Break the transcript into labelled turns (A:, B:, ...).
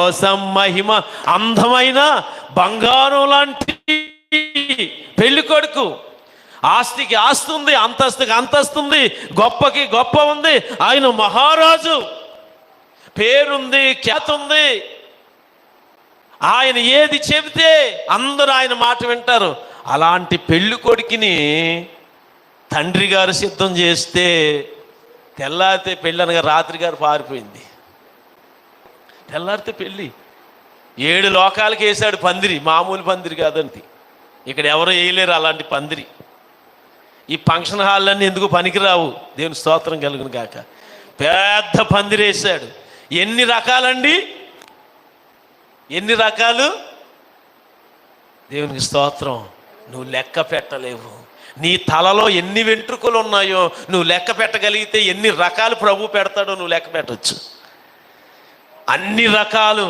A: కోసం మహిమ అందమైన బంగారం లాంటి పెళ్లి కొడుకు. ఆస్తికి ఆస్తి ఉంది, అంతస్తుకి అంతస్తు ఉంది, గొప్పకి గొప్ప ఉంది. ఆయన మహారాజు, పేరుంది, ఖ్యాతి ఉంది. ఆయన ఏది చెబితే అందరూ ఆయన మాట వింటారు. అలాంటి పెళ్లి కొడుకుని తండ్రి గారు సిద్ధం చేస్తే తెల్లారితే పెళ్ళి అనగా రాత్రి గారు పారిపోయింది. తెల్లారితే పెళ్ళి. 7 లోకాలకి వేశాడు పందిరి, మామూలు పందిరి కాదండి. ఇక్కడ ఎవరు వేయలేరు అలాంటి పందిరి. ఈ ఫంక్షన్ హాల్లన్నీ ఎందుకు పనికిరావు, దేవుని స్తోత్రం కలుగును కాక. పెద్ద పందిరి వేశాడు. ఎన్ని రకాలండి, ఎన్ని రకాలు, దేవునికి స్తోత్రం. నువ్వు లెక్క పెట్టలేవు. నీ తలలో ఎన్ని వెంట్రుకలు ఉన్నాయో నువ్వు లెక్క పెట్టగలిగితే ఎన్ని రకాలు ప్రభు పెడతాడో నువ్వు లెక్క పెట్టవచ్చు. అన్ని రకాలు.